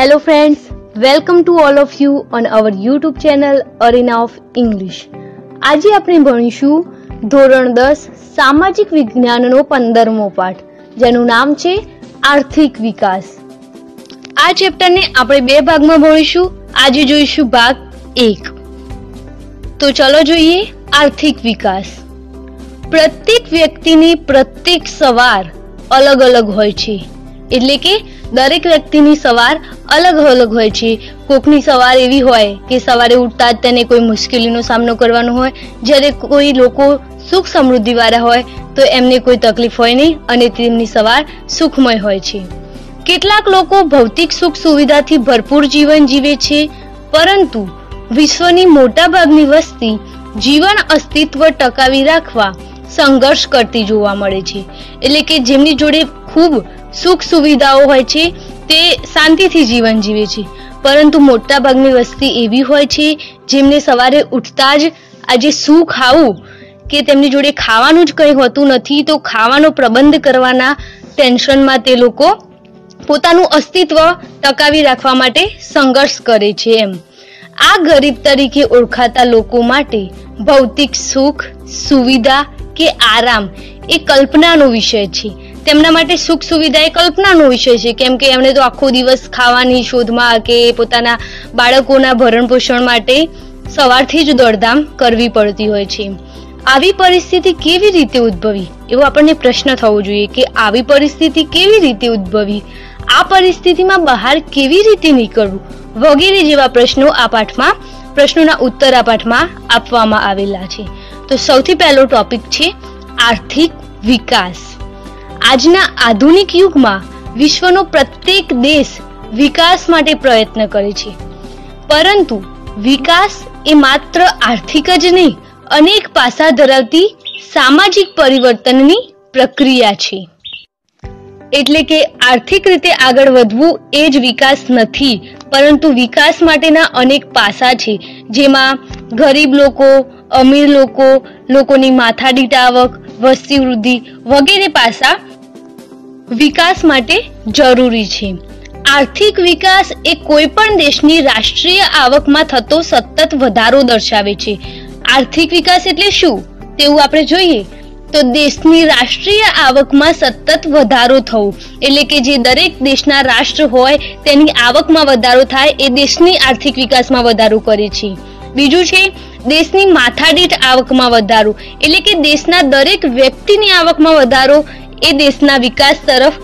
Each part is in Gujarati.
Hello friends, welcome to all of you on our YouTube channel Arena of English. આજે આપણે ભણીશું ધોરણ 10 સામાજિક વિજ્ઞાનનો 15મો પાઠ જેનું નામ છે આર્થિક વિકાસ. આ ચેપ્ટરને આપણે બે ભાગમાં ભણીશું. આજે જોઈશું ભાગ 1. તો ચલો જોઈએ આર્થિક વિકાસ. પ્રત્યેક વ્યક્તિની પ્રત્યેક સવાર અલગ અલગ હોય છે, એટલે કે દરેક વ્યક્તિની સવાર અલગ અલગ હોય છે. કોકની સવાર એવી હોય કે સવારે ઉઠતા જ તેને કોઈ મુશ્કેલીનો સામનો કરવાનો હોય, જ્યારે કોઈ લોકો સુખ સમૃદ્ધિ વાળા હોય તો એમને કોઈ તકલીફ હોય નહીં અને તેમની સવાર સુખમય હોય છે. કેટલાક લોકો ભૌતિક સુખ સુવિધાથી ભરપૂર જીવન જીવે છે, પરંતુ વિશ્વની મોટા ભાગની વસ્તી જીવન અસ્તિત્વ ટકાવી રાખવા સંઘર્ષ કરતી જોવા મળે છે. એટલે કે જેમની જોડે ખૂબ સુખ સુવિધાઓ હોય છે તે શાંતિથી જીવન જીવે છે, પરંતુ મોટા ભાગની વસ્તી એવી હોય છે જેમને સવારે ઉઠતા જ આજે શું ખાવું કે તેમની જોડે ખાવાનું જ કંઈ હોતું નથી, તો ખાવાનો પ્રબંધ કરવાના ટેન્શનમાં તે લોકો પોતાનું અસ્તિત્વ ટકાવી રાખવા માટે સંઘર્ષ કરે છે. એમ આ ગરીબ તરીકે ઓળખાતા લોકો માટે ભૌતિક સુખ સુવિધા કે આરામ એ કલ્પનાનો વિષય છે. તેમના માટે સુખ સુવિધા એ કલ્પનાનો વિષય છે, કેમ કે એમણે તો આખો દિવસ ખાવાની શોધમાં કે પોતાના બાળકોના ભરણ પોષણ માટે સવારથી જ દોડધામ કરવી પડતી હોય છે. આવી પરિસ્થિતિ કેવી રીતે ઉદ્ભવી એવો આપણને પ્રશ્ન થવો જોઈએ કે આવી પરિસ્થિતિ કેવી રીતે ઉદ્ભવી, આ પરિસ્થિતિમાં બહાર કેવી રીતે નીકળવું વગેરે જેવા પ્રશ્નો આ પાઠમાં પ્રશ્નોના ઉત્તર આ પાઠમાં આપવામાં આવેલા છે. તો સૌથી પહેલો ટોપિક છે આર્થિક વિકાસ. આજના આધુનિક યુગમાં વિશ્વનો પ્રત્યેક દેશ વિકાસ માટે પ્રયત્ન કરે છે, પરંતુ વિકાસ એ માત્ર આર્થિક જ નહીં, અનેક પાસા ધરાવતી સામાજિક પરિવર્તનની પ્રક્રિયા છે. એટલે કે આર્થિક રીતે આગળ વધવું એ જ વિકાસ નથી, પરંતુ વિકાસ માટેના અનેક પાસા છે, જેમાં ગરીબ લોકો, અમીર લોકો, લોકોની માથાદીઠ આવક, વસ્તી વૃદ્ધિ વગેરે પાસા વિકાસ માટે જરૂરી છે. આર્થિક વિકાસ એ કોઈ પણ દેશની રાષ્ટ્રીય આવકમાં થતો સતત વધારો દર્શાવે છે. આર્થિક વિકાસ એટલે શું તેવું આપણે જોઈએ તો દેશની રાષ્ટ્રીય આવકમાં સતત વધારો થવો, એટલે કે જે દરેક દેશના રાષ્ટ્ર હોય તેની આવકમાં વધારો થાય એ દેશની આર્થિક વિકાસમાં વધારો કરે છે. બીજું છે દેશની માથાદીઠ આવકમાં વધારો, એટલે કે દેશના દરેક વ્યક્તિની આવકમાં વધારો એ દેશના વિકાસ તરફ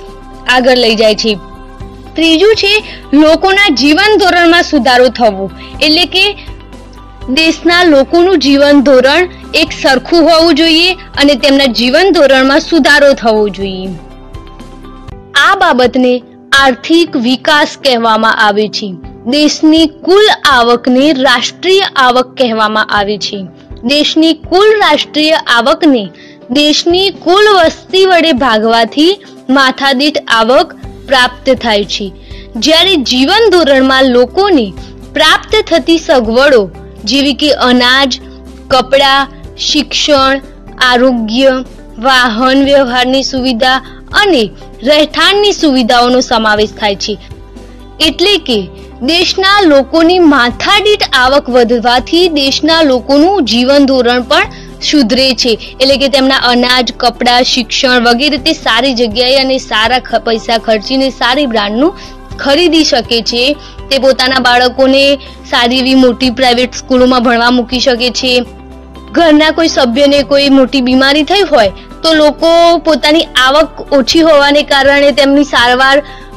આગળ લઈ જાય છે. ત્રીજું છે લોકોના જીવન ધોરણમાં સુધારો થવો, એટલે કે દેશના લોકોનું જીવન ધોરણ એક સરખું હોવું જોઈએ અને તેમના જીવન ધોરણમાં સુધારો થવો જોઈએ. આ બાબતને આર્થિક વિકાસ કહેવામાં આવે છે. દેશની કુલ આવકને રાષ્ટ્રીય આવક કહેવામાં આવે છે. દેશની કુલ રાષ્ટ્રીય આવકને દેશની કુલ વસ્તી વડે ભાગવાથી માથાદીઠ આવક પ્રાપ્ત થાય છે. જ્યારે જીવન ધોરણમાં લોકોને પ્રાપ્ત થતી સગવડો જેવી કે અનાજ, કપડાં, શિક્ષણ, આરોગ્ય, વાહન વ્યવહારની સુવિધા અને રહેઠાણની સુવિધાઓનો સમાવેશ થાય છે. એટલે કે દેશના લોકોની માથાદીઠ આવક વધવાથી દેશના લોકોનું જીવન ધોરણ પણ સુધરે છે. એટલે કે તેમના અનાજ, કપડાં, શિક્ષણ વગેરે તે સારી જગ્યાએ અને સારા પૈસા ખર્ચીને સારી બ્રાન્ડનું ખરીદી શકે છે. તે પોતાના બાળકોને સારી એવી મોટી પ્રાઇવેટ સ્કૂલોમાં ભણવા મૂકી શકે છે. ઘરના કોઈ સભ્યને કોઈ મોટી બીમારી થઈ હોય તો લોકો પોતાની આવક ઓછી હોવાને કારણે તેમની સારવાર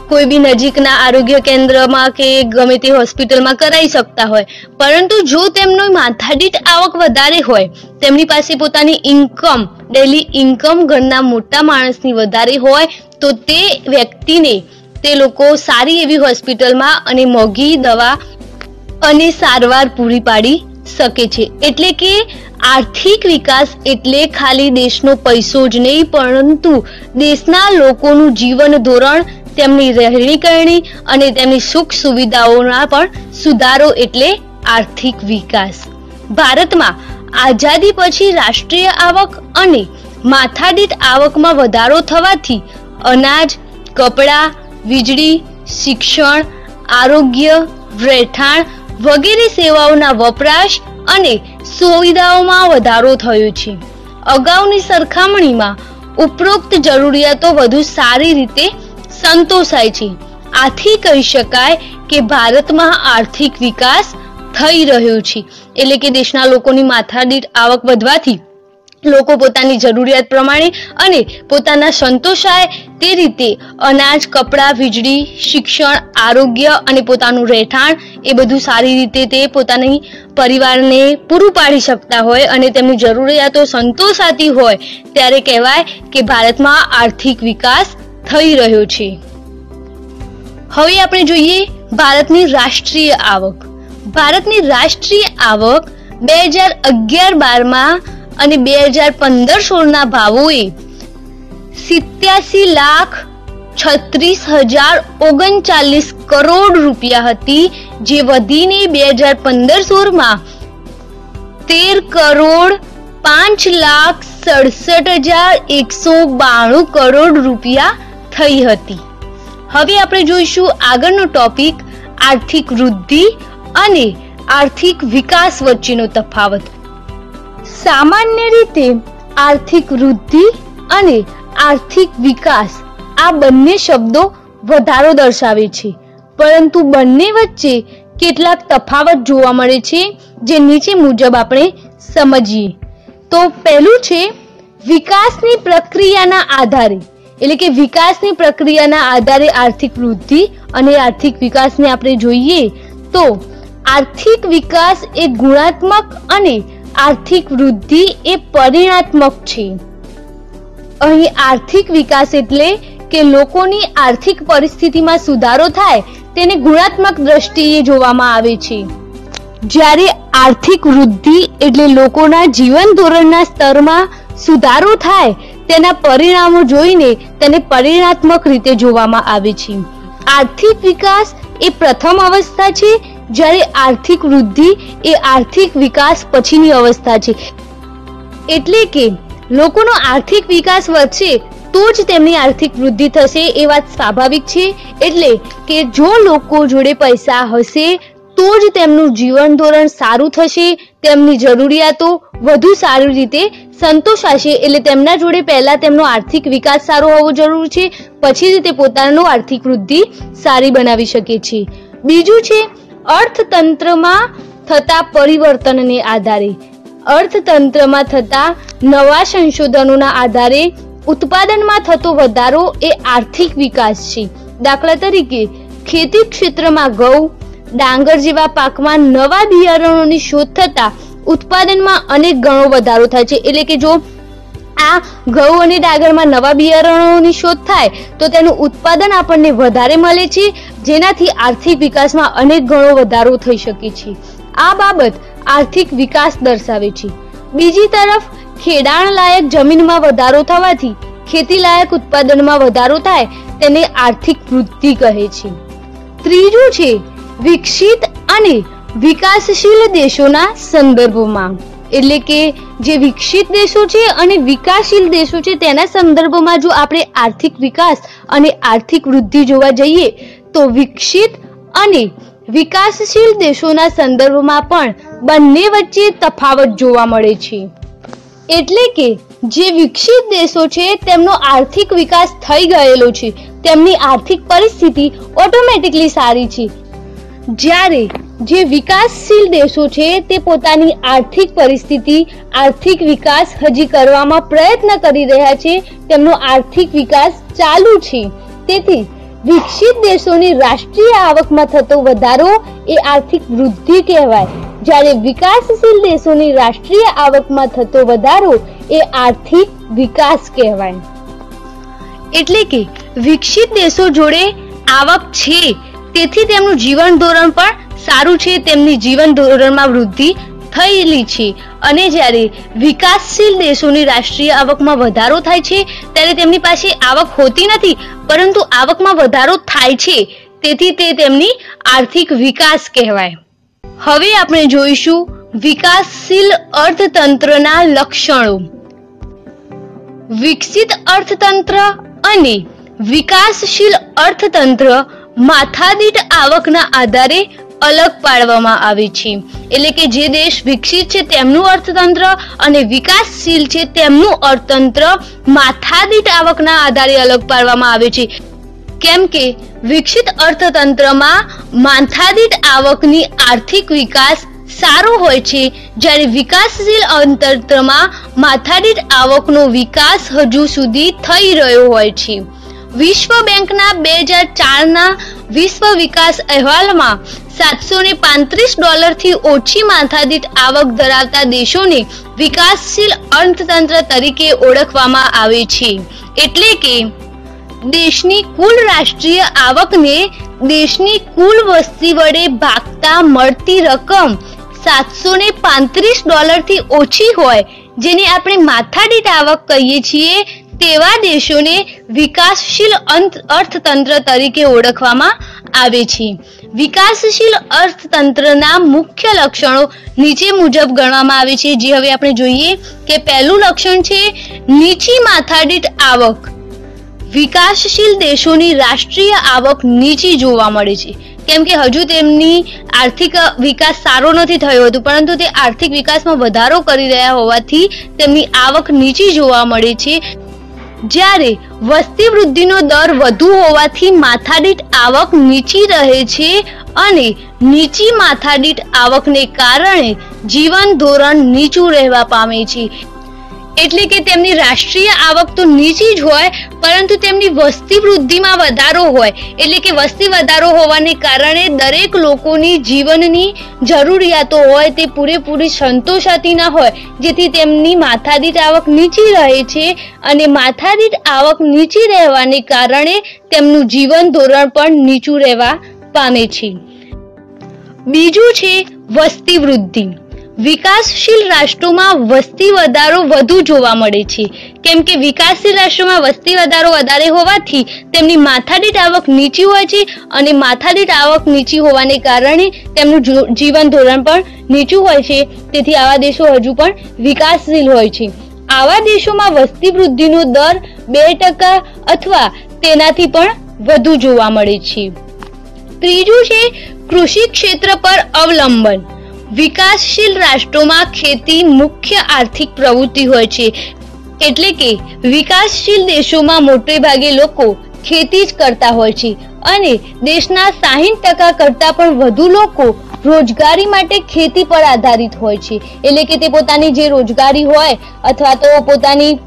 કોઈ બી નજીકના આરોગ્ય કેન્દ્રમાં કે ગમે તે હોસ્પિટલમાં કરાવી શકતા હોય, પરંતુ જો તેમનો માથાદીઠ આવક વધારે હોય, તેમની પાસે પોતાની ઇન્કમ ડેલી ઇન્કમ ઘરના મોટા માણસની વધારે હોય, તો તે વ્યક્તિને તે લોકો સારી એવી હોસ્પિટલમાં અને મોંઘી દવા અને સારવાર પૂરી પાડી શકે છે. એટલે કે આર્થિક વિકાસ એટલે ખાલી દેશનો પૈસો જ નહીં, પરંતુ દેશના લોકોનું જીવન ધોરણ, તેમની રહેણી કરણી અને તેમની સુખ સુવિધાઓના પણ સુધારો એટલે આર્થિક વિકાસ. ભારતમાં આઝાદી પછી રાષ્ટ્રીય આવક અને માથાદીઠ આવકમાં વધારો થવાથી અનાજ, કપડાં, વીજળી, શિક્ષણ, આરોગ્ય, રહેઠાણ વગેરે સેવાઓના વપરાશ અને સુવિધાઓમાં વધારો થયો છે. અગાઉની સરખામણીમાં ઉપરોક્ત જરૂરિયાતો વધુ સારી રીતે સંતોષાય છે. આથી કહી શકાય કે ભારતમાં આર્થિક વિકાસ થઈ રહ્યો છે. એટલે કે દેશના લોકોની માથાદીઠ આવક વધવાથી લોકો પોતાની જરૂરિયાત પ્રમાણે અને પોતાના સંતોષાય તે રીતે અનાજ, કપડાં, વીજળી, શિક્ષણ, આરોગ્ય અને પોતાનું રહેઠાણ એ બધું સારી રીતે તે પોતાની પરિવારને પૂરું પાડી શકતા હોય અને તેમની જરૂરિયાતો સંતોષાતી હોય ત્યારે કહેવાય કે ભારતમાં આર્થિક વિકાસ થઈ રહ્યો છે. હવે આપણે જોઈએ ભારતની રાષ્ટ્રીય આવક. ભારતની રાષ્ટ્રીય આવક 2011-12 અને 2015-16 ભાવોએ 87,36,039 કરોડ રૂપિયા હતી, જે વધીને 2015-16 13,05,67,192 કરોડ રૂપિયા થઈ હતી. હવે આપણે જોઈશું આગળનો ટોપિક આર્થિક વૃદ્ધિ અને આર્થિક વિકાસ વચ્ચેનો તફાવત. સામાન્ય રીતે આર્થિક વૃદ્ધિ અને આર્થિક વિકાસ આ બંને શબ્દો વધારો દર્શાવે છે, પરંતુ બંને વચ્ચે કેટલાક તફાવત જોવા મળે છે, જે નીચે મુજબ આપણે સમજીએ. તો પહેલું છે વિકાસની પ્રક્રિયાના આધારે, એટલે કે વિકાસની પ્રક્રિયાના આધારે આર્થિક વૃદ્ધિ અને આર્થિક વિકાસને આપણે જોઈએ તો આર્થિક વિકાસ એ ગુણાત્મક અને આર્થિક વૃદ્ધિ એ પરિણાત્મક છે. અહીં આર્થિક વિકાસ એટલે કે લોકોની આર્થિક પરિસ્થિતિમાં સુધારો થાય તેને ગુણાત્મક દ્રષ્ટિએ જોવામાં આવે છે, જ્યારે આર્થિક વૃદ્ધિ એટલે લોકોના જીવન ધોરણના સ્તરમાં સુધારો થાય તેના પરિણામો જોઈને તેને પરિણાત્મક રીતે જોવામાં આવે છે. આર્થિક વિકાસ એ પ્રથમ અવસ્થા છે, જ્યારે આર્થિક વૃદ્ધિ એ આર્થિક વિકાસ પછીની અવસ્થા છે. એટલે કે લોકોનો આર્થિક વિકાસ વધશે તો જ તેમની આર્થિક વૃદ્ધિ થશે એ વાત સ્વાભાવિક છે. એટલે કે જો લોકો જોડે પૈસા હશે તો જ તેમનું જીવન ધોરણ સારું થશે, તેમની જરૂરિયાતો વધુ સારી રીતે સંતોષાશે. એટલે તેમના જોડે પહેલા તેમનો આર્થિક વિકાસ સારો હોવો જરૂરી છે, પછી જ તે પોતાનો આર્થિક વૃદ્ધિ સારી બનાવી શકે છે. બીજું છે અર્થતંત્રમાં થતા પરિવર્તનને આધારે. અર્થતંત્રમાં થતા નવા સંશોધનોના આધારે ઉત્પાદનમાં થતો વધારો એ આર્થિક વિકાસ છે. દાખલા તરીકે ખેતી ક્ષેત્રમાં ઘઉં, ડાંગર જેવા પાકમાં નવા બિયારણોની શોધ થતા ઉત્પાદનમાં અનેક ગણો વધારો થાય છે. એટલે કે જો આ ઘઉં અને ડાંગરમાં નવા બિયારણોની શોધ થાય તો તેનું ઉત્પાદન આપણને વધારે મળે છે, જેનાથી આર્થિક વિકાસમાં અનેક ગણો વધારો થઈ શકે છે. આ બાબત આર્થિક વિકાસ દર્શાવે છે. બીજી તરફ ખેડાણ લાયક જમીનમાં વધારો થવાથી ખેતી લાયક ઉત્પાદનમાં વધારો થાય તેને આર્થિક વૃદ્ધિ કહે છે. ત્રીજું છે વિકસિત અને વિકાસશીલ દેશોના સંદર્ભમાં. એટલે કે જે વિકસિત દેશો છે અને વિકાસશીલ દેશો છે તેના સંદર્ભમાં જો આપણે આર્થિક વિકાસ અને આર્થિક વૃદ્ધિ જોવા જઈએ તો વિકસિત અને વિકાસશીલ દેશોના સંદર્ભમાં પણ બંને વચ્ચે તફાવત જોવા મળે છે. એટલે કે જે વિકસિત દેશો છે તેમનો આર્થિક વિકાસ થઈ ગયેલો છે, તેમની આર્થિક પરિસ્થિતિ ઓટોમેટિકલી સારી છે, જ્યારે જે વિકાસશીલ દેશો છે તે પોતાની આર્થિક પરિસ્થિતિ, આર્થિક વિકાસ હજી કરવામાં પ્રયત્ન કરી રહ્યા છે, તેમનો આર્થિક વિકાસ ચાલુ છે. તેથી વિકસિત દેશોની રાષ્ટ્રીય આવકમાં થતો વધારો એ આર્થિક વૃદ્ધિ કહેવાય, જ્યારે વિકાસશીલ દેશોની રાષ્ટ્રીય આવકમાં થતો વધારો એ આર્થિક વિકાસ કહેવાય. એટલે કે વિકસિત દેશો જોડે આવક છે તેથી તેમનું જીવન ધોરણ પણ સારું છે, તેમની જીવન ધોરણમાં વૃદ્ધિ થયેલી છે. અને જ્યારે વિકાસશીલ દેશોની રાષ્ટ્રીય આવકમાં વધારો થાય છે ત્યારે તેમની પાસે આવક હોતી નથી, પરંતુ આવકમાં વધારો થાય છે, તેથી તે તેમની આર્થિક વિકાસ કહેવાય. હવે આપણે જોઈશું વિકાસશીલ અર્થતંત્રના લક્ષણો. વિકસિત અર્થતંત્ર અને વિકાસશીલ અર્થતંત્ર માથાદીઠ આવકના આધારે અલગ પાડવામાં આવે છે. એટલે કે જે દેશ વિકસિત છે તેમનું અર્થતંત્ર અને વિકાસશીલ છે તેમનું અર્થતંત્ર માથાદીઠ આવકના આધારે અલગ પાડવામાં આવે છે. કેમ કે વિકસિત અર્થતંત્રમાં માથાદીઠ આવકની આર્થિક વિકાસ સારો હોય છે, જ્યારે વિકાસશીલ અર્થતંત્રમાં માથાદીઠ આવકનો વિકાસ હજુ સુધી થઈ રહ્યો હોય છે. વિશ્વ બેંકના 2004ના વિશ્વ વિકાસ અહેવાલમાં $735 થી ઓછી માથાદીઠ આવક ધરાવતા દેશોને વિકાસશીલ અર્થતંત્ર તરીકે ઓળખવામાં આવે છે. એટલે કે દેશની કુલ રાષ્ટ્રીય આવકને દેશની કુલ વસ્તી વડે ભાગતા મળતી રકમ $735 થી ઓછી હોય, જેને આપણે માથાદીઠ આવક કહીએ છીએ, તેવા દેશોને વિકાસશીલ અર્થતંત્ર તરીકે ઓળખવામાં આવે છે. વિકાસશીલ અર્થતંત્રના મુખ્ય લક્ષણો નીચે મુજબ ગણવામાં આવે છે, જે હવે આપણે જોઈએ કે પહેલું લક્ષણ છે નીચી માથાદીઠ આવક. વિકાસશીલ દેશોની રાષ્ટ્રીય આવક નીચી જોવા મળે છે, કેમ કે હજુ તેમની આર્થિક વિકાસ સારો નથી થયો હતો, પરંતુ તે આર્થિક વિકાસમાં વધારો કરી રહ્યા હોવાથી તેમની આવક નીચી જોવા મળે છે. જ્યારે વસ્તી વૃદ્ધિનો દર વધુ હોવાથી માથાદીઠ આવક નીચી રહે છે અને નીચી માથાદીઠ આવકને કારણે જીવન ધોરણ નીચું રહેવા પામે છે. એટલે કે તેમની રાષ્ટ્રીય આવક તો નીચી જ હોય, પરંતુ તેમની વસ્તી વૃદ્ધિમાં વધારો હોય. એટલે કે વસ્તી વધારો હોવાને કારણે દરેક લોકોની જીવનની જરૂરિયાતો હોય તે પૂરેપૂરી સંતોષાતી ના હોય, જેથી તેમની માથાદીઠ આવક નીચી રહે છે અને માથાદીઠ આવક નીચી રહેવાને કારણે તેમનું જીવન ધોરણ પણ નીચું રહેવા પામે છે. બીજું છે વસ્તી વૃદ્ધિ. વિકાસશીલ રાષ્ટ્રોમાં વસ્તી વધારો વધુ જોવા મળે છે, કેમ કે વિકાસશીલ રાષ્ટ્રોમાં વસ્તી વધારો વધારે હોવાથી તેમની માથાદીઠ આવક નીચી હોય છે અને માથાદીઠ આવક નીચી હોવાને કારણે તેમનું જીવન ધોરણ પણ નીચું હોય છે. તેથી આવા દેશો હજુ પણ વિકાસશીલ હોય છે. આવા દેશોમાં વસ્તી વૃદ્ધિનો દર 2% અથવા તેનાથી પણ વધુ જોવા મળે છે. ત્રીજું છે કૃષિ ક્ષેત્ર પર અવલંબન. વિકાસશીલ રાષ્ટ્રોમાં ખેતી મુખ્ય આર્થિક પ્રવૃત્તિ હોય છે. એટલે કે વિકાસશીલ દેશોમાં મોટે ભાગે લોકો ખેતી જ કરતા હોય છે અને દેશના 60% કરતા પણ વધુ લોકો રોજગારી માટે ખેતી પર આધારિત હોય છે. એટલે કે તે પોતાની જે રોજગારી હોય અથવા તો પોતાની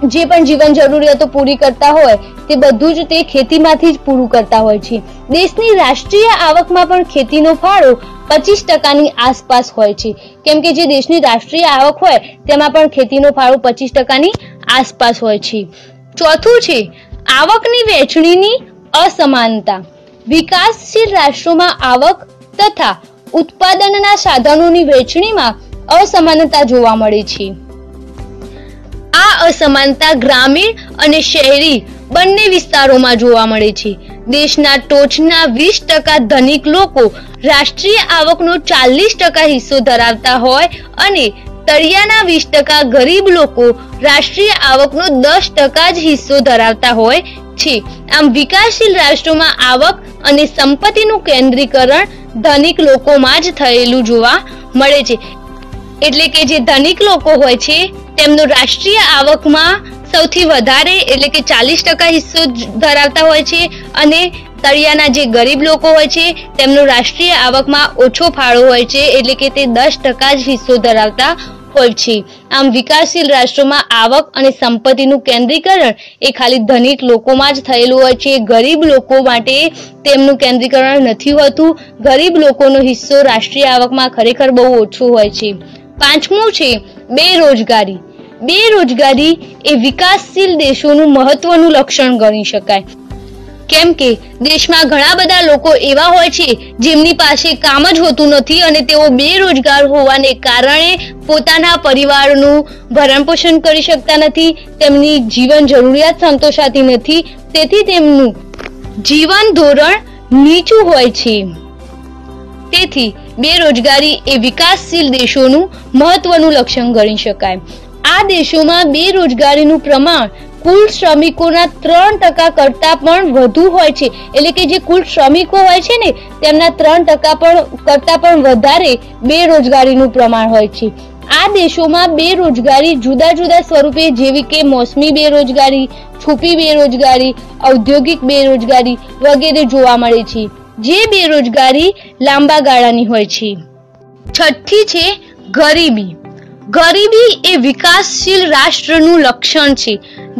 જે પણ જીવન જરૂરિયાતો પૂરી કરતા હોય તે બધું જ તે ખેતીમાંથી જ પૂરું કરતા હોય છે. દેશની રાષ્ટ્રીય આવકમાં પણ ખેતીનો ફાળો 25%ની આસપાસ હોય છે, કેમ કે જે દેશની રાષ્ટ્રીય આવક હોય તેમાં પણ ખેતીનો ફાળો 25%ની આસપાસ હોય છે. ચોથું છે આવકની વહેંચણીની અસમાનતા. વિકાસશીલ રાષ્ટ્રોમાં આવક તથા ઉત્પાદનના સાધનોની વહેંચણીમાં અસમાનતા જોવા મળે છે. આ અસમાનતા ગ્રામીણ અને શહેરી બંને વિસ્તારોમાં જોવા મળે છે. દેશના ટોચના 20% ધનિક લોકો રાષ્ટ્રીય આવકનો 40% હિસ્સો ધરાવતા હોય અને તળિયાના 20% ગરીબ લોકો રાષ્ટ્રીય આવકનો 10% જ હિસ્સો ધરાવતા હોય છે. આમ વિકાસશીલ રાષ્ટ્રોમાં આવક અને સંપત્તિનું કેન્દ્રીકરણ ધનિક લોકોમાં જ થયેલું જોવા મળે છે. એટલે કે જે ધનિક લોકો હોય છે તેમનો રાષ્ટ્રીય આવકમાં સૌથી વધારે એટલે કે 40% હિસ્સો ધરાવતા હોય છે અને તળિયાના જે ગરીબ લોકો હોય છે તેમનો રાષ્ટ્રીય આવકમાં ઓછો ફાળો હોય છે, એટલે કે તે 10% જ હિસ્સો ધરાવતા હોય છે. આમ વિકાસશીલ રાષ્ટ્રોમાં આવક અને સંપત્તિનું કેન્દ્રીકરણ એ ખાલી ધનિક લોકોમાં જ થયેલું હોય છે. ગરીબ લોકો માટે તેમનું કેન્દ્રીકરણ નથી હોતું. ગરીબ લોકોનો હિસ્સો રાષ્ટ્રીય આવકમાં ખરેખર બહુ ઓછો હોય છે. પાંચમું છે બેરોજગારી. બેરોજગારી એ વિકાસશીલ દેશોનું મહત્વનું લક્ષણ ગણી શકાય, કેમ કે દેશમાં ઘણા બધા લોકો એવા હોય છે જેમની પાસે કામ જ હોતું નથી અને તેઓ બેરોજગાર હોવાને કારણે પોતાના પરિવારનું ભરણ પોષણ કરી શકતા નથી, તેમની જીવન જરૂરિયાત સંતોષાતી નથી, તેથી તેમનું જીવન ધોરણ નીચું હોય છે. તેથી બેરોજગારી એ વિકાસશીલ દેશોનું મહત્વનું લક્ષણ ગણી શકાય. આ દેશોમાં બેરોજગારીનું પ્રમાણ કુલ શ્રમિકોના 3% કરતા પણ વધુ હોય છે. એટલે કે જે કુલ શ્રમિકો હોય છે ને તેમના 3% કરતા પણ વધારે બેરોજગારીનું પ્રમાણ હોય છે. આ દેશોમાં બેરોજગારી જુદા જુદા સ્વરૂપે જેવી કે મોસમી બેરોજગારી, છુપી બેરોજગારી, ઔદ્યોગિક બેરોજગારી વગેરે જોવા મળે છે, જે બેરોજગારી લાંબા ગાળાની હોય છે. છઠ્ઠી છે ગરીબી. ગરીબી એ વિકાસશીલ રાષ્ટ્રનું લક્ષણ છે.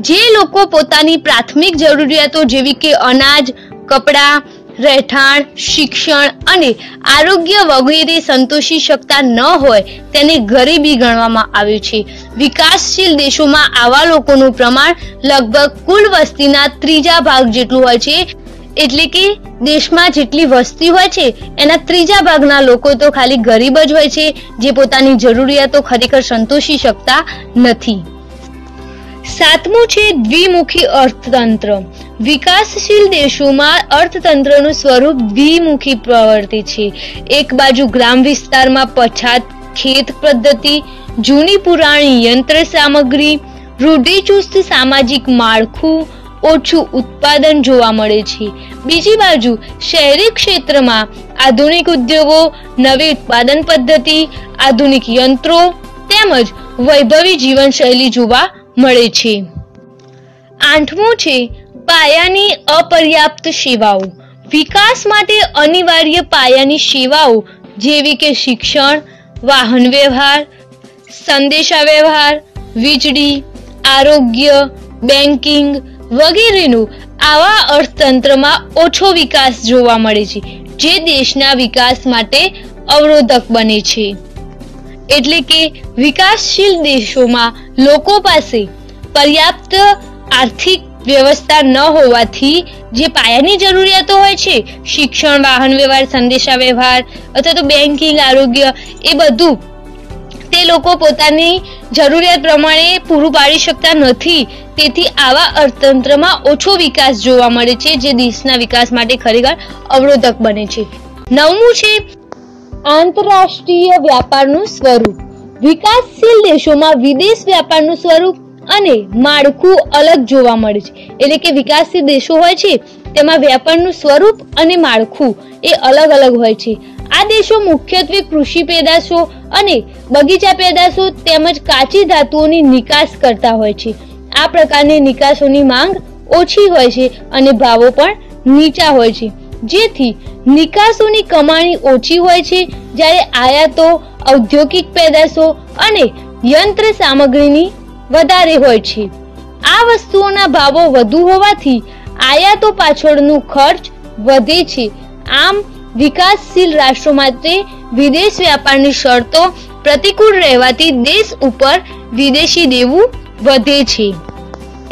જે લોકો પોતાની પ્રાથમિક જરૂરિયાતો જેવી કે અનાજ, કપડાં, રહેઠાણ, શિક્ષણ અને આરોગ્ય વગેરે સંતોષી શકતા ન હોય તેને ગરીબી ગણવામાં આવે છે. વિકાસશીલ દેશોમાં આવા લોકોનું પ્રમાણ લગભગ કુલ વસ્તીના 3 ભાગ જેટલું હોય છે. એટલે કે દેશમાં જેટલી વસ્તી હોય છે એના 3 ભાગના લોકો તો ખાલી ગરીબ જ હોય છે, જે પોતાની જરૂરિયાતો ખરેખર સંતોષી શકતા નથી. સાતમું છે દ્વિમુખી અર્થતંત્ર. વિકાસશીલ દેશોમાં અર્થતંત્રનું સ્વરૂપ દ્વિમુખી પ્રવૃત્તિ છે. એક બાજુ ગ્રામ વિસ્તારમાં પછાત ખેત પદ્ધતિ, જૂની પુરાણી યંત્ર સામગ્રી, રૂઢિચુસ્ત સામાજિક માળખું, ઓછું ઉત્પાદન જોવા મળે છે. બીજી બાજુ શહેરી ક્ષેત્રમાં આધુનિક ઉદ્યોગો, નવી ઉત્પાદન પદ્ધતિ, આધુનિક યંત્રો તેમજ વૈભવી જીવનશૈલી જોવા મળે છે. આઠમું છે પાયાની અપર્યાપ્ત સેવાઓ. વિકાસ માટે અનિવાર્ય પાયાની સેવાઓ જેવી કે શિક્ષણ, વાહન વ્યવહાર, સંદેશા વ્યવહાર, વીજળી, આરોગ્ય, બેન્કિંગ વગેરેનું આવા અર્થતંત્રમાં ઓછો વિકાસ જોવા મળે છે, જે દેશના વિકાસ માટે અવરોધક બને છે. એટલે કે વિકાસશીલ દેશોમાં લોકો પાસે પર્યાપ્ત આર્થિક વ્યવસ્થા ન હોવાથી જે પાયાની જરૂરિયાતો હોય છે, શિક્ષણ, વાહન વ્યવહાર, સંદેશા વ્યવહાર અથવા તો બેન્કિંગ, આરોગ્ય, એ બધું તે લોકો પોતાની જરૂરિયાત પ્રમાણે પૂરું પાડી શકતા નથી. તેથી આવા અર્થતંત્રમાં ઓછો વિકાસ જોવા મળે છે, જે દેશના વિકાસ માટે ખરેખર અવરોધક બને છે. નવમું છે આંતરરાષ્ટ્રીય વ્યાપારનું સ્વરૂપ. વિકાસશીલ દેશોમાં વિદેશ વ્યાપારનું સ્વરૂપ અને માળખું અલગ જોવા મળે છે. એટલે કે વિકાસશીલ દેશો હોય છે તેમાં વ્યાપારનું સ્વરૂપ અને માળખું એ અલગ અલગ હોય છે. આ દેશો મુખ્યત્વે કૃષિ પેદાશો અને બગીચા પેદાશો તેમજ કાચી ધાતુઓની નિકાસ કરતા હોય છે. આ પ્રકારની નિકાસોની માંગ ઓછી હોય છે અને ભાવો પણ નીચા હોય છે, જેથી નિકાસોની કમાણી ઓછી હોય છે, જ્યારે આયાતો, ઔદ્યોગિક પેદાશો અને યંત્ર સામગ્રીની વધારે હોય છે. આ વસ્તુઓના ભાવો વધુ હોવાથી આયાતો પાછળનું ખર્ચ વધે છે. આમ વિકાસશીલ રાષ્ટ્રો માટે વિદેશ વ્યાપારની શરતો પ્રતિકૂળ રહેવાથી દેશ ઉપર વિદેશી દેવું વધે છે.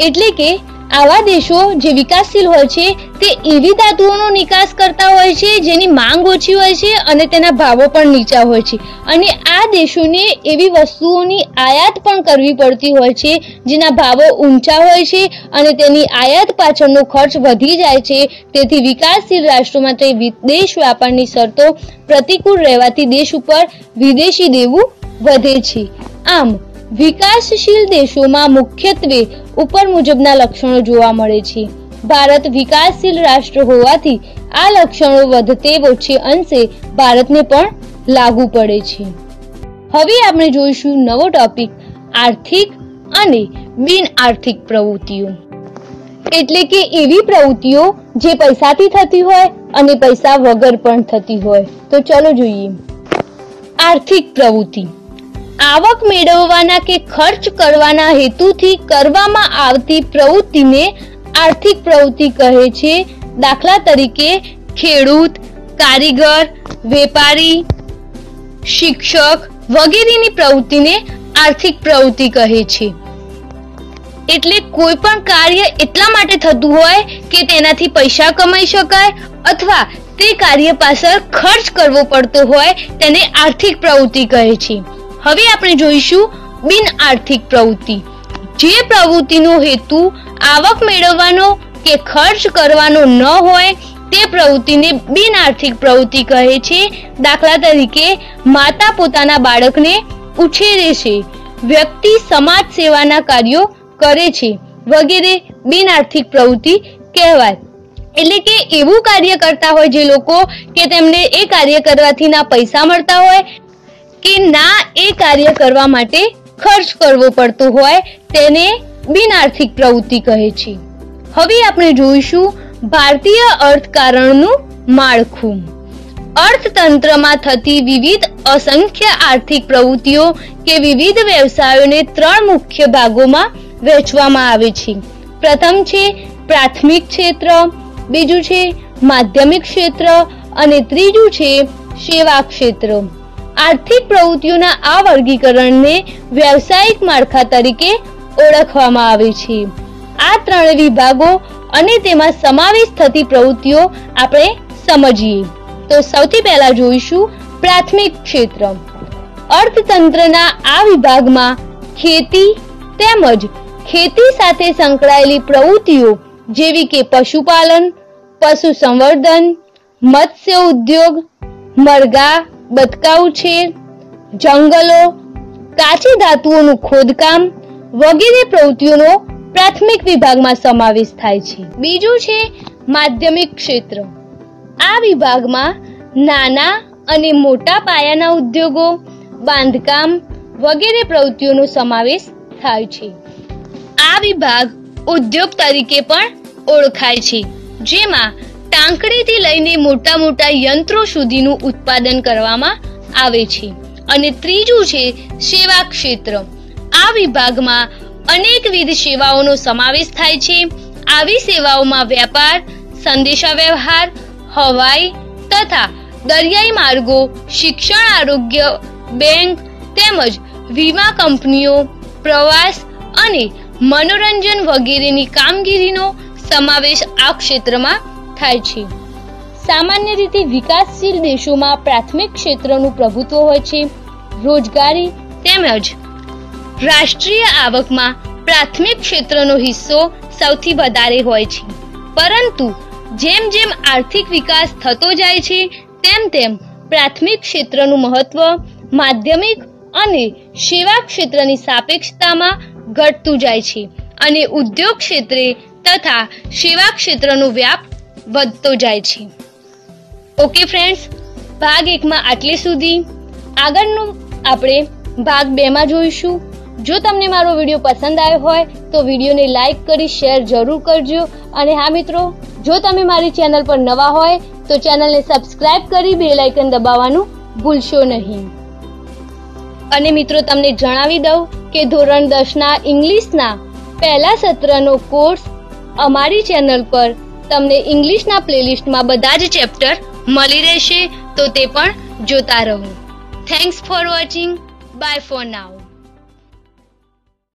એટલે કે આવા દેશો જે વિકાસશીલ હોય છે તે એવી ધાતુઓનો નિકાસ કરતા હોય છે જેની માંગ ઓછી હોય છે અને તેના ભાવો પણ નીચા હોય છે, અને આ દેશોને એવી વસ્તુઓની આયાત પણ કરવી પડતી હોય છે જેના ભાવો ઊંચા હોય છે અને તેની આયાત પાછળનો ખર્ચ વધી જાય છે. તેથી વિકાસશીલ રાષ્ટ્રો માટે વિદેશ વ્યાપારની શરતો પ્રતિકૂળ રહેવાથી દેશ ઉપર વિદેશી દેવું વધે છે. આમ વિકાસશીલ દેશોમાં મુખ્યત્વે ઉપર મુજબના લક્ષણો જોવા મળે છે. ભારત વિકાસશીલ રાષ્ટ્ર હોવાથી આ લક્ષણો વધતે ઓછે અંશે ભારતને પણ લાગુ પડે છે. હવે આપણે જોઈશું નવો ટોપિક, આર્થિક અને બિન આર્થિક પ્રવૃત્તિઓ. એટલે કે એવી પ્રવૃત્તિઓ જે પૈસાથી થતી હોય અને પૈસા વગર પણ થતી હોય. તો ચલો જોઈએ. આર્થિક પ્રવૃત્તિ આવક મેળવવાના કે ખર્ચ કરવાના હેતુથી કરવામાં આવતી પ્રવૃત્તિને આર્થિક પ્રવૃત્તિ કહે છે. દાખલા તરીકે ખેડૂત, કારીગર, વેપારી, શિક્ષક વગેરેની પ્રવૃત્તિને આર્થિક પ્રવૃત્તિ કહે છે. એટલે કોઈ પણ કાર્ય એટલા માટે થતું હોય કે તેનાથી પૈસા કમાઈ શકાય અથવા તે કાર્ય પાછળ ખર્ચ કરવો પડતો હોય તેને આર્થિક પ્રવૃત્તિ કહે છે. હવે આપણે જોઈશું બિન આર્થિક પ્રવૃત્તિ. જે પ્રવૃત્તિનો હેતુ આવક મેળવવાનો કે ખર્ચ કરવાનો ન હોય તે પ્રવૃત્તિને બિન આર્થિક પ્રવૃત્તિ કહે છે. દાખલા તરીકે માતા પોતાના બાળકને ઉછેરે છે, વ્યક્તિ સમાજ સેવાના કાર્યો કરે છે, વગેરે બિન આર્થિક પ્રવૃત્તિ કહેવાય. એટલે કે એવું કાર્ય કરતા હોય જે લોકો કે તેમને એ કાર્ય કરવાથી ના પૈસા મળતા હોય કે ના એ કાર્ય કરવા માટે ખર્ચ કરવો પડતો હોય તેને બિન આર્થિક પ્રવૃત્તિ કહે છે. હવે આપણે જોઈશું ભારતીય અર્થકારણનું માળખું. અર્થતંત્રમાં થતી વિવિધ અસંખ્ય આર્થિક પ્રવૃત્તિઓ કે વિવિધ વ્યવસાયોને 3 મુખ્ય ભાગોમાં વહેંચવામાં આવે છે. પ્રથમ છે પ્રાથમિક ક્ષેત્ર, બીજું છે માધ્યમિક ક્ષેત્ર અને ત્રીજું છે સેવા ક્ષેત્ર. આર્થિક પ્રવૃત્તિઓના આ વર્ગીકરણને વ્યવસાયિક માળખા તરીકે ઓળખવામાં આવે છે. આ 3 વિભાગો અને તેમાં સમાવેશ થતી પ્રવૃત્તિઓ આપણે સમજીએ. તો સૌથી પહેલા જોઈશું પ્રાથમિક ક્ષેત્ર. અર્થતંત્રના આ વિભાગમાં ખેતી તેમજ ખેતી સાથે સંકળાયેલી પ્રવૃત્તિઓ જેવી કે પશુપાલન, પશુ સંવર્ધન, મત્સ્ય ઉદ્યોગ, મરઘા બતકા ઉછેર, જંગલો, કાચી ધાતુઓનું ખોદકામ વગેરે પ્રવૃત્તિઓનો પ્રાથમિક વિભાગમાં સમાવેશ થાય છે. બીજું છે માધ્યમિક ક્ષેત્ર. આ વિભાગમાં નાના અને મોટા પાયાના ઉદ્યોગો, બાંધકામ વગેરે પ્રવૃત્તિઓનો સમાવેશ થાય છે. આ વિભાગ ઉદ્યોગ તરીકે પણ ઓળખાય છે, જેમાં ટાંકણીથી લઈને મોટા મોટા યંત્રો સુધીનું ઉત્પાદન કરવામાં આવે છે. અને ત્રીજું છે સેવા ક્ષેત્ર. આ વિભાગમાં અનેકવિધ સેવાઓનો સમાવેશ થાય છે. આવી સેવાઓમાં વ્યાપાર, સંદેશા વ્યવહાર, હવાઈ તથા દરિયાઈ માર્ગો, શિક્ષણ, આરોગ્ય, બેંક તેમજ વીમા કંપનીઓ, પ્રવાસ અને મનોરંજન વગેરેની કામગીરીનો સમાવેશ આ ક્ષેત્રમાં થાય છે. સામાન્ય રીતે વિકાસશીલ દેશોમાં પ્રાથમિક ક્ષેત્રનું પ્રભુત્વ હોય છે. રોજગારી તેમજ રાષ્ટ્રીય આવકમાં પ્રાથમિક ક્ષેત્રનો હિસ્સો સૌથી વધારે હોય છે. પરંતુ જેમ જેમ આર્થિક વિકાસ થતો જાય છે તેમ તેમ પ્રાથમિક ક્ષેત્રનું મહત્વ માધ્યમિક અને સેવા ક્ષેત્રની સાપેક્ષતામાં ઘટતું જાય છે અને ઉદ્યોગ ક્ષેત્રે તથા સેવા ક્ષેત્રનો વ્યાપ વધતો જાય છે. ઓકે ફ્રેન્ડ્સ, ભાગ 1માં આટલે સુધી. આગળનું આપણે ભાગ 2માં જોઈશું. જો તમને મારો વિડીયો પસંદ આવ્યો હોય તો વિડીયોને લાઈક કરી શેર જરૂર કરજો. અને હા મિત્રો, જો તમે મારી ચેનલ પર નવા હોય તો ચેનલને સબસ્ક્રાઇબ કરી બેલ આઇકન દબાવવાનું ભૂલશો નહીં. અને મિત્રો તમને જણાવી દઉં કે ધોરણ 10ના ઇંગ્લિશના પહેલા સત્રનો કોર્સ અમારી ચેનલ પર તમને ઇંગ્લિશના પ્લેલિસ્ટમાં બધા જ ચેપ્ટર મળી રહેશે, તો તે પણ જોતા રહો. Thanks for watching. Bye for now.